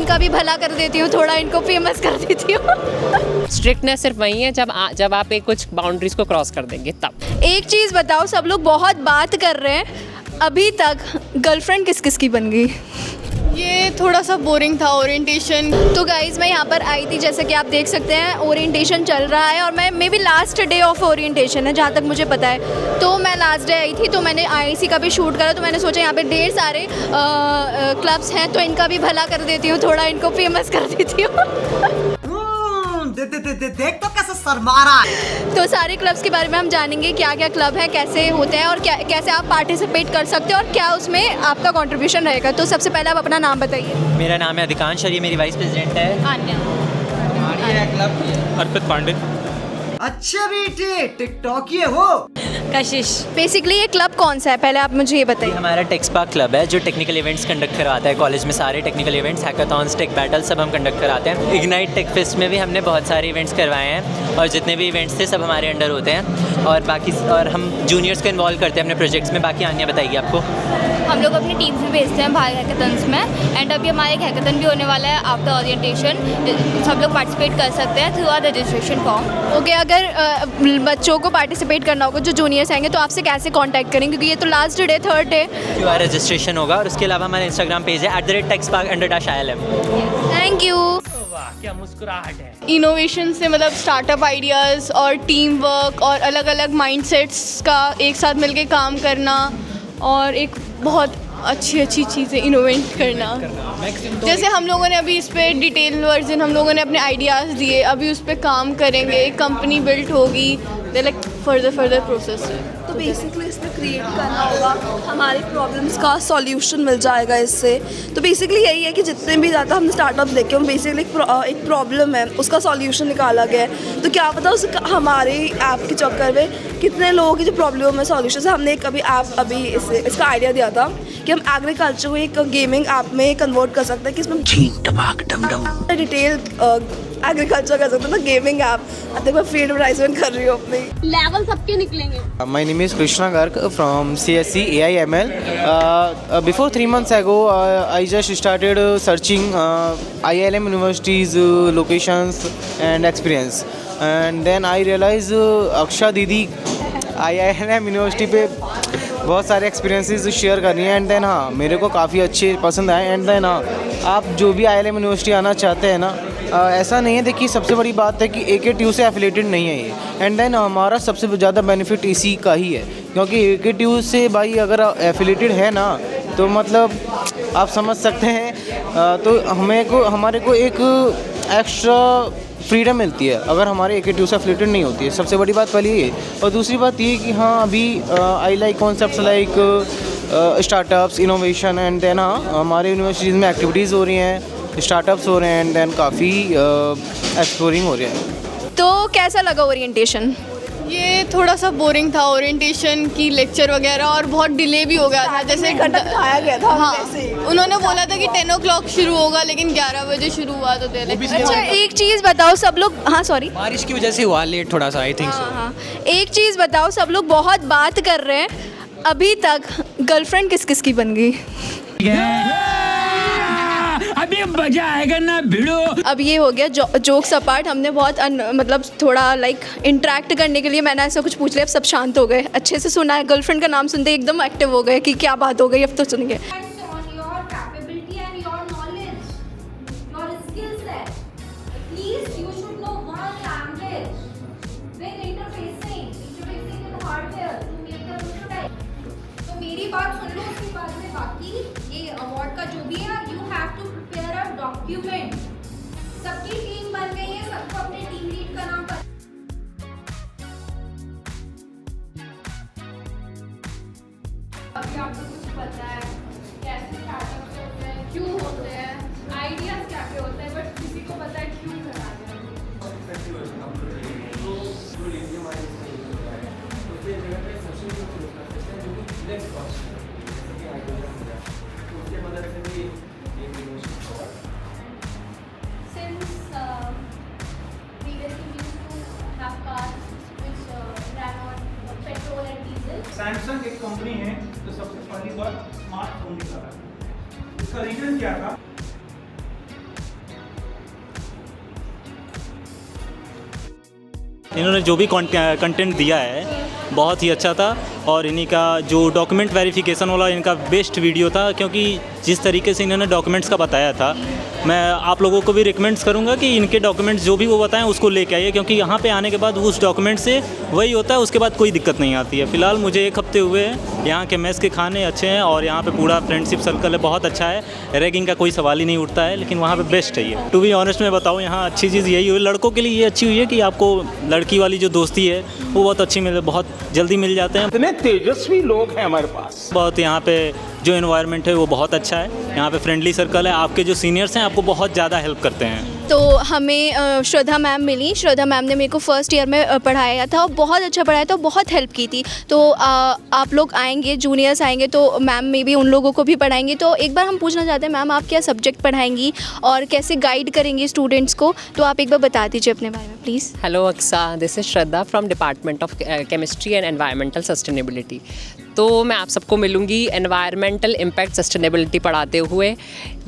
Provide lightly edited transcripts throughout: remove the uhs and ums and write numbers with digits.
इनका भी भला कर देती हूँ, थोड़ा इनको फेमस कर देती हूँ। स्ट्रिक्टनेस सिर्फ वही है जब आप एक कुछ बाउंड्रीज को क्रॉस कर देंगे तब। एक चीज़ बताओ, सब लोग बहुत बात कर रहे हैं, अभी तक गर्लफ्रेंड किस किस की बन गई? ये थोड़ा सा बोरिंग था ओरिएंटेशन। तो गाइज़ मैं यहाँ पर आई थी, जैसे कि आप देख सकते हैं ओरिएंटेशन चल रहा है और मैं may be last day of orientation है जहाँ तक मुझे पता है। तो मैं लास्ट डे आई थी, तो मैंने आईसी का भी शूट करा, तो मैंने सोचा यहाँ पे ढेर सारे क्लब्स हैं तो इनका भी भला कर देती हूँ, थोड़ा इनको फेमस कर देती हूँ। देख तो कैसे शर्मा रहा है। तो सारे क्लब्स के बारे में हम जानेंगे, क्या क्या क्लब है, कैसे होते हैं और कैसे आप पार्टिसिपेट कर सकते हैं और क्या उसमें आपका कंट्रीब्यूशन रहेगा। तो सबसे पहले आप अपना नाम बताइए। मेरा नाम है अधिकांश और ये मेरी वाइस प्रेसिडेंट है आन्या। अर्पित पांडे। अच्छा बेटे टिकटॉक ये हो। कशिश। बेसिकली ये क्लब कौन सा है, पहले आप मुझे ये ये बताइए। हमारा टेक्सपार्क क्लब है जो टेक्निकल इवेंट्स कंडक्ट करवाता है कॉलेज में। सारे technical events, hackathons, tech battle सब हम कंडक्ट कराते हैं। इग्नाइट टेक फेस्ट में भी हमने बहुत सारे इवेंट्स करवाए हैं और जितने भी इवेंट्स थे सब हमारे अंडर होते हैं और हम जूनियर्स को इन्वॉल्व करते हैं अपने प्रोजेक्ट्स में। बाकी आन्या बताइए आपको। हम लोग अपनी टीम्स में भेजते हैं बाहर हैकाथन्स में, एंड अभी हमारे एक हैकाथन भी होने वाला है आफ्टर ओरिएंटेशन। सब लोग पार्टिसिपेट कर सकते हैं through our registration form. Okay, अगर बच्चों को पार्टिसिपेट करना होगा जो जूनियर्स आएंगे तो आपसे कैसे कांटेक्ट करेंगे, क्योंकि ये तो last day, third day. QR registration होगा और उसके अलावा हमारा इंस्टाग्राम पेज है @textpark_ILM। Thank you. क्या मुस्कुराहट है। इनोवेशन से मतलब स्टार्टअप आइडियाज़ और टीम वर्क और अलग अलग माइंडसेट्स का एक साथ मिलके काम करना और एक बहुत अच्छी अच्छी चीज़ें इनोवेट करना। जैसे हम लोगों ने अभी इस पे डिटेल वर्जन हम लोगों ने अपने आइडियाज़ दिए, अभी उस पे काम करेंगे, एक कंपनी बिल्ट होगी, लाइक फर्दर प्रोसेस है। तो बेसिकली इसमें क्रिएट करना होगा, हमारी प्रॉब्लम्स का सॉल्यूशन मिल जाएगा इससे। तो बेसिकली यही है कि जितने भी ज़्यादा हमने स्टार्टअप्स देखे हम बेसिकली एक प्रॉब्लम है उसका सॉल्यूशन निकाला गया है। तो क्या पता उस हमारे ऐप के चक्कर में कितने लोगों की जो प्रॉब्लम है सॉल्यूशन से। हमने कभी ऐप अभी इसका आइडिया दिया था कि हम एग्रीकल्चर को एक गेमिंग ऐप में कन्वर्ट कर सकते हैं कि इसमें डिटेल एग्रीकल्चर कर सकते हैं ना, गेमिंग ऐप। अब तक मैं फ्री एडवर्टाइजमेंट कर रही हूँ अपनी। लेवल सबके निकलेंगे। My name is Krishna Garg from CSC AIML. Before 3 months ago, I just started searching IIM universities, locations and experience. And then I realized Aksha दीदी IIM यूनिवर्सिटी पे बहुत सारे एक्सपीरियंसेस शेयर कर रही हैं। एंड देन हाँ, मेरे को काफ़ी अच्छे पसंद आए। एंड देन हाँ, आप जो भी IIM यूनिवर्सिटी आना चाहते हैं ना, ऐसा नहीं है। देखिए सबसे बड़ी बात है कि AKTU से एफिलेटेड नहीं है ये। एंड देन हमारा सबसे ज़्यादा बेनिफिट इसी का ही है, क्योंकि AKTU से भाई अगर एफिलेटेड है ना तो मतलब आप समझ सकते हैं। तो हमारे को एक एक्स्ट्रा फ्रीडम मिलती है अगर हमारे AKTU से एफिलेटेड नहीं होती है। सबसे बड़ी बात पहले ये। और दूसरी बात ये कि हाँ, अभी I like concepts like startups, innovation. And then हाँ, हमारे यूनिवर्सिटीज़ में एक्टिविटीज़ हो रही हैं, स्टार्टअप्स हो रहे हैं एंड देन काफ़ी एक्सप्लोरिंग हो रहा है। तो कैसा लगा ओरिएंटेशन? ये थोड़ा सा बोरिंग था ओरिएंटेशन की लेक्चर वगैरह और बहुत डिले भी हो गया था। जैसे घंटा दिखाया गया था। हाँ, उन्होंने बोला था कि 10 o'clock शुरू होगा लेकिन 11 बजे शुरू हुआ। तो अच्छा एक चीज़ बताओ, सब लोग, हाँ सॉरी, बारिश की वजह से हुआ लेट थोड़ा सा, आई थिंक सो। हाँ, एक चीज़ बताओ, सब लोग बहुत बात कर रहे हैं, अभी तक गर्लफ्रेंड किस किस की बन गई? अभी मजा आएगा ना भिड़ो। अब ये हो गया जोक्स अपार्ट, हमने बहुत मतलब थोड़ा लाइक इंटरेक्ट करने के लिए मैंने ऐसा कुछ पूछ लिया, अब सब शांत हो गए, अच्छे से सुना है। गर्लफ्रेंड का नाम सुनते एकदम एक्टिव हो गए कि क्या बात हो गई, अब तो सुन गए। मेरी बात सुन लो, उसके बाद में बाकी ये अवार्ड का जो भी है, you have to prepare a document. सबकी टीम बन गई है, सबको अपने टीम लीड का नाम पता। अभी आपको कुछ पता है कैसे स्टार्टअप्स होते हैं, क्यों होते हैं, आइडियाज क्या क्या होते हैं, बट किसी को पता है क्यों करा रहे हैं। सैमसंग एक कंपनी है तो सबसे पहली बार स्मार्टफोन निकाला। इसका रीजन क्या था? इन्होंने जो भी कंटेंट दिया है बहुत ही अच्छा था और इन्हीं का जो डॉक्यूमेंट वेरिफिकेशन वाला इनका बेस्ट वीडियो था, क्योंकि जिस तरीके से इन्होंने डॉक्यूमेंट्स का बताया था, मैं आप लोगों को भी रिकमेंड्स करूंगा कि इनके डॉक्यूमेंट्स जो भी वो बताएं उसको लेके आइए, क्योंकि यहाँ पे आने के बाद उस डॉक्यूमेंट से वही होता है, उसके बाद कोई दिक्कत नहीं आती है। फ़िलहाल मुझे 1 हफ्ते हुए हैं, यहाँ के मेस के खाने अच्छे हैं और यहाँ पे पूरा फ्रेंडशिप सर्कल है, बहुत अच्छा है, रैगिंग का कोई सवाल ही नहीं उठता है, लेकिन वहाँ पे बेस्ट है ये। टू बी ऑनेस्ट मैं बताऊँ, यहाँ अच्छी चीज़ यही हुई, लड़कों के लिए ये अच्छी हुई है कि आपको लड़की वाली जो दोस्ती है वो बहुत अच्छी बहुत जल्दी मिल जाते हैं। इतने तेजस्वी लोग हैं हमारे पास। बहुत यहाँ पे जो एनवायरनमेंट है वो बहुत अच्छा है, यहाँ पे फ्रेंडली सर्कल है, आपके जो सीनियर्स हैं आपको बहुत ज़्यादा हेल्प करते हैं। तो हमें श्रद्धा मैम मिली। श्रद्धा मैम ने मेरे को फर्स्ट ईयर में पढ़ाया था और बहुत अच्छा पढ़ाया था, बहुत हेल्प की थी। तो आप लोग आएंगे, जूनियर्स आएंगे तो मैम में भी उन लोगों को भी पढ़ाएंगे। तो एक बार हम पूछना चाहते हैं मैम, आप क्या सब्जेक्ट पढ़ाएंगी और कैसे गाइड करेंगी स्टूडेंट्स को, तो आप एक बार बता दीजिए अपने बारे में please. Hello Aqsa, this is Shraddha from department of chemistry and environmental sustainability. तो मैं आप सबको मिलूँगी एनवायरमेंटल इम्पैक्ट सस्टेनेबिलिटी पढ़ाते हुए।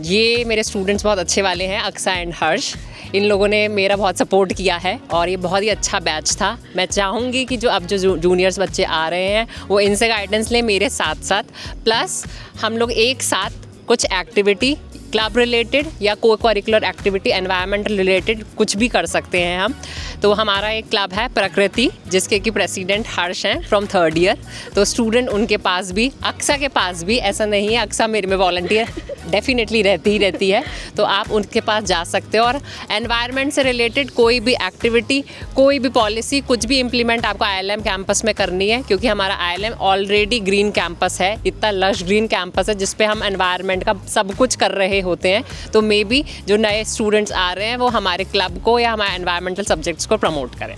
ये मेरे स्टूडेंट्स बहुत अच्छे वाले हैं, अक्सा एंड हर्ष। इन लोगों ने मेरा बहुत सपोर्ट किया है और ये बहुत ही अच्छा बैच था। मैं चाहूँगी कि जो अब जो जूनियर्स बच्चे आ रहे हैं वो इनसे गाइडेंस लें मेरे साथ साथ, प्लस हम लोग एक साथ कुछ एक्टिविटी क्लब रिलेटेड या को करिकुलर एक्टिविटी एनवायरमेंटल रिलेटेड कुछ भी कर सकते हैं हम। तो हमारा एक क्लब है प्रकृति, जिसके कि प्रेसिडेंट हर्ष हैं फ्रॉम 3rd ईयर। तो स्टूडेंट उनके पास भी, अक्सा के पास भी, ऐसा नहीं है, अक्सा मेरे में वॉलंटियर डेफिनेटली रहती है, तो आप उनके पास जा सकते हो। और एनवायरनमेंट से रिलेटेड कोई भी एक्टिविटी, कोई भी पॉलिसी, कुछ भी इम्प्लीमेंट आपको ILM कैंपस में करनी है, क्योंकि हमारा ILM ऑलरेडी ग्रीन कैंपस है, इतना लश ग्रीन कैंपस है जिस पे हम एनवायरनमेंट का सब कुछ कर रहे होते हैं। तो मे बी जो नए स्टूडेंट्स आ रहे हैं वो हमारे क्लब को या हमारे एनवायरमेंटल सब्जेक्ट्स को प्रमोट करें।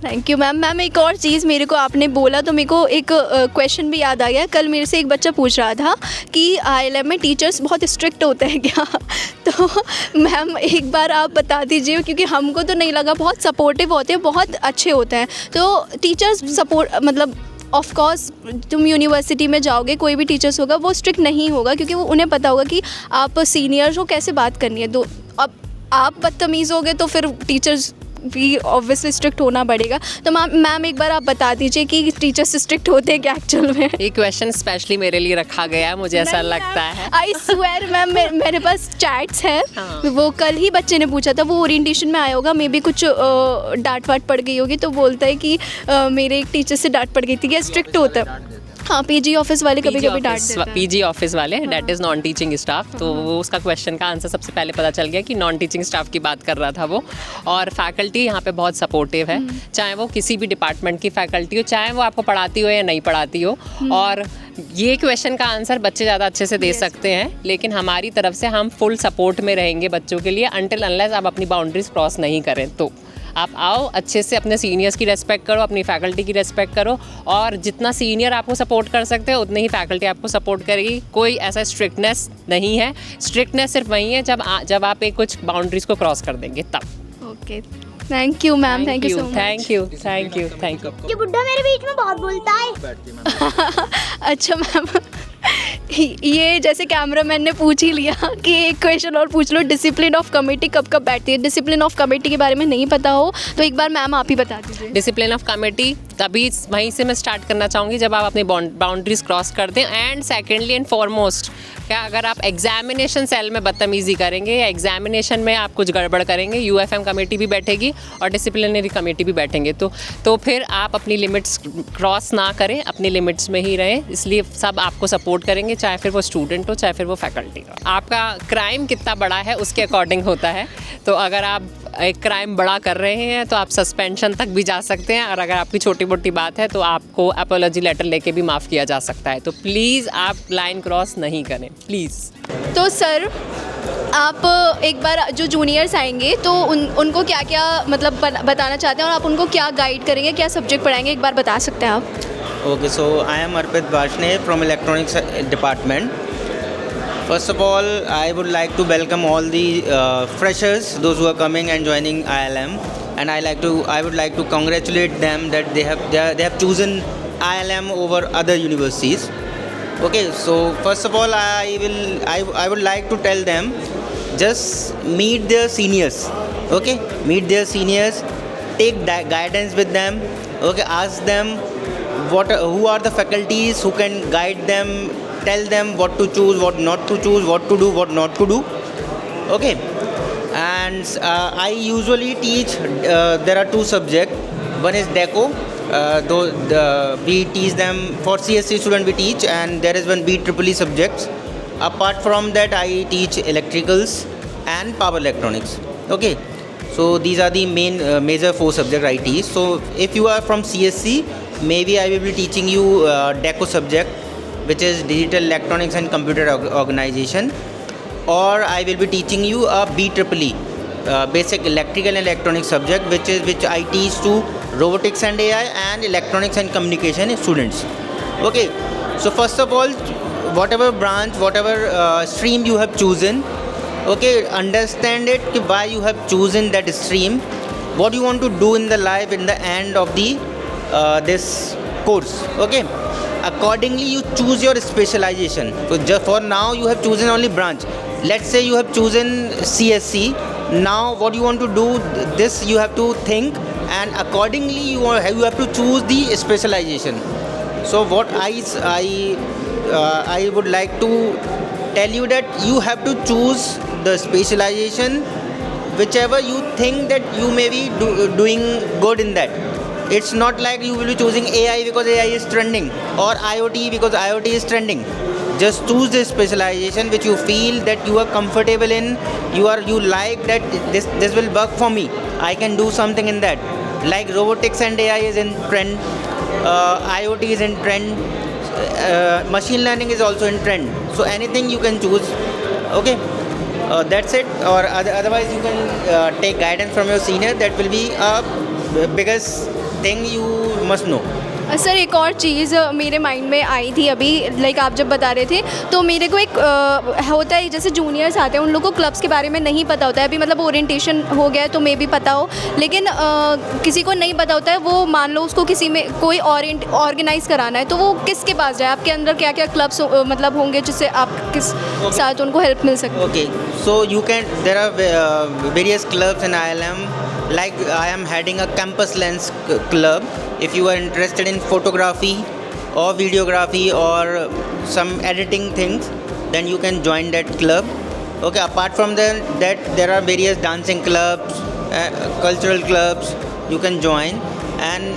Thank you ma'am. मैम एक और चीज़ मेरे को आपने बोला तो मेरे को एक क्वेश्चन भी याद आ गया। कल मेरे से एक बच्चा पूछ रहा था कि ILM में टीचर्स बहुत स्ट्रिक्ट होते हैं क्या? तो मैम एक बार आप बता दीजिए, क्योंकि हमको तो नहीं लगा, बहुत सपोर्टिव होते हैं, बहुत अच्छे होते हैं। तो टीचर्स सपोर्ट मतलब ऑफ कोर्स तुम यूनिवर्सिटी में जाओगे, कोई भी टीचर्स होगा वो स्ट्रिक्ट नहीं होगा, क्योंकि वो उन्हें पता होगा कि आप सीनियर्स को कैसे बात करनी है। तो अब आप बदतमीज़ होगे तो फिर टीचर्स भी ऑब्वियसली स्ट्रिक्ट होना पड़ेगा। तो मैम एक बार आप बता दीजिए कि टीचर्स स्ट्रिक्ट होते हैं क्या एक्चुअल में? ये क्वेश्चन स्पेशली मेरे लिए रखा गया है, मुझे ऐसा लगता है। आई स्वेयर मैम, मेरे पास चैट्स हैं। हाँ। वो कल ही बच्चे ने पूछा था, वो ओरिएंटेशन में आया होगा, मे बी कुछ डांट वाट पड़ गई होगी, तो बोलता है कि मेरे एक टीचर से डांट पड़ गई थी। क्या स्ट्रिक्ट होता है? हाँ, PG ऑफिस वाले कभी कभी डांट देते हैं। PG ऑफिस वाले, that is non teaching staff. तो वो उसका क्वेश्चन का आंसर सबसे पहले पता चल गया कि नॉन टीचिंग स्टाफ की बात कर रहा था वो। और फैकल्टी यहाँ पे बहुत सपोर्टिव है, चाहे वो किसी भी डिपार्टमेंट की फैकल्टी हो, चाहे वो आपको पढ़ाती हो या नहीं पढ़ाती हो। और ये क्वेश्चन का आंसर बच्चे ज़्यादा अच्छे से दे सकते हैं, लेकिन हमारी तरफ से हम फुल सपोर्ट में रहेंगे बच्चों के लिए, अनटिल अनलेस आप अपनी बाउंड्रीज क्रॉस नहीं करें। तो आप आओ, अच्छे से अपने सीनियर्स की रेस्पेक्ट करो, अपनी फैकल्टी की रेस्पेक्ट करो, और जितना सीनियर आपको सपोर्ट कर सकते हैं उतनी ही फैकल्टी आपको सपोर्ट करेगी। कोई ऐसा स्ट्रिक्टनेस नहीं है। स्ट्रिक्टनेस सिर्फ वही है जब आप एक कुछ बाउंड्रीज को क्रॉस कर देंगे तब। Okay, thank you ma'am, thank you so much. Thank you. ये बुड्ढा मेरे बीच में बहुत बोलता है। अच्छा मैम, ये जैसे कैमरामैन ने पूछ ही लिया कि एक क्वेश्चन और पूछ लो, डिसिप्लिन ऑफ कमेटी कब कब बैठती है? डिसिप्लिन ऑफ कमेटी के बारे में नहीं पता हो तो एक बार मैम आप ही बता दीजिए। डिसिप्लिन ऑफ कमेटी तभी वहीं से मैं स्टार्ट करना चाहूँगी जब आप अपनी बाउंड्रीज क्रॉस कर दें। एंड सेकेंडली एंड फॉरमोस्ट, क्या अगर आप एग्जामिनेशन सेल में बदतमीज़ी करेंगे या एग्जामिनेशन में आप कुछ गड़बड़ करेंगे, UFM कमेटी भी बैठेगी और डिसिप्लिनरी कमेटी भी बैठेंगे। तो फिर आप अपनी लिमिट्स क्रॉस ना करें, अपनी लिमिट्स में ही रहें। इसलिए सब आपको सपोर्ट करेंगे, चाहे फिर वो स्टूडेंट हो चाहे फिर वो फैकल्टी हो। आपका क्राइम कितना बड़ा है उसके अकॉर्डिंग होता है। तो अगर आप एक क्राइम बड़ा कर रहे हैं तो आप सस्पेंशन तक भी जा सकते हैं, और अगर आपकी छोटी मोटी बात है तो आपको अपॉलॉजी लेटर लेके भी माफ़ किया जा सकता है। तो प्लीज़ आप लाइन क्रॉस नहीं करें, प्लीज़। तो सर आप एक बार जो जूनियर्स आएंगे तो उनको क्या क्या मतलब बताना चाहते हैं और आप उनको क्या गाइड करेंगे, क्या सब्जेक्ट पढ़ाएंगे, एक बार बता सकते हैं आप? Okay, so I am Arpit Bashne from Electronics Department. First of all, I would like to welcome all the freshers, those who are coming and joining ILM, and I would like to congratulate them that they have chosen ILM over other universities. Okay, so first of all, I would like to tell them, just meet their seniors. Okay, meet their seniors. take guidance with them. Okay, ask them who are the faculties who can guide them, tell them what to choose, what not to choose, what to do, what not to do. Okay, and I usually teach, there are 2 subjects. One is Deco. We teach them, for CSC student we teach, and there is one BEE subjects. Apart from that, I teach electricals and power electronics. Okay, so these are the main major 4 subjects I teach. So if you are from CSC, maybe I will be teaching you Deco subject, which is digital electronics and computer organization, or I will be teaching you a BEE, basic electrical and electronics subject, which I teach to robotics and AI and electronics and communication students. Okay, so first of all, whatever branch, whatever stream you have chosen, okay, understand it, why you have chosen that stream, what you want to do in the life in the end of the this course. Okay, accordingly you choose your specialization. So for now you have chosen only branch. Let's say you have chosen CSC. Now what you want to do, this you have to think, and accordingly you have to choose the specialization. So what I would like to tell you that you have to choose the specialization whichever you think that you may be doing good in that. It's not like you will be choosing AI because AI is trending, or IoT because IoT is trending. Just choose this specialization which you feel that you are comfortable in, you like that this will work for me, I can do something in that. Like robotics and AI is in trend, IoT is in trend, machine learning is also in trend. So anything you can choose. Okay, that's it. Or otherwise you can take guidance from your senior. That will be a biggest thing you must know. Sir एक और चीज़ मेरे mind में आई थी अभी, like आप जब बता रहे थे तो मेरे को एक होता है, जैसे जूनियर्स आते हैं उन लोगों को क्लब्स के बारे में नहीं पता होता है. अभी मतलब ओरिएंटेशन हो गया है तो मे भी पता हो, लेकिन किसी को नहीं पता होता है. वो मान लो उसको किसी में कोई ऑर्गेनाइज़ कराना है, तो वो किसके पास जाए? आपके अंदर क्या क्या क्लब्स मतलब होंगे जिससे आप किस साथ उनको हेल्प मिल सके? Okay, so you can, there are various clubs in ILM. Like I am heading a campus lens club. If you are interested in photography or videography or some editing things, then you can join that club. Okay, apart from that there are various dancing clubs, cultural clubs you can join. And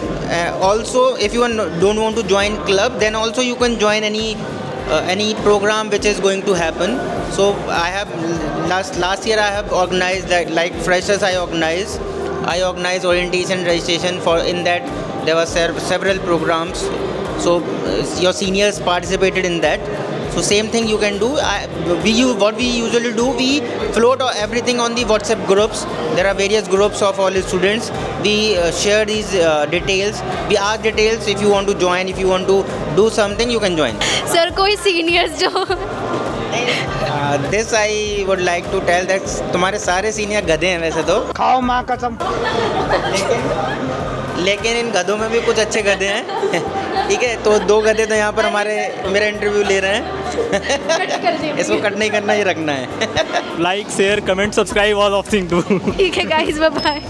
also if you don't want to join club, then also you can join any program which is going to happen. So I have last year I have organized that, like freshers I organized orientation registration. For in that there were several programs, so your seniors participated in that. So same thing you can do. What we usually do, we float everything on the WhatsApp groups. There are various groups of all the students. We share these details. We ask details. If you want to join, if you want to do something, you can join. Sir कोई seniors जो This I would like to tell that तुम्हारे सारे senior गधे हैं वैसे तो. खाओ माँ कसम. लेकिन इन गधों में भी कुछ अच्छे गधे हैं. ठीक है, तो 2 गधे तो यहाँ पर मेरा इंटरव्यू ले रहे हैं. इसको कट नहीं करना, ये रखना है. Like, share, comment, subscribe, all of thing do. ठीक है गाइस, बाय बाय.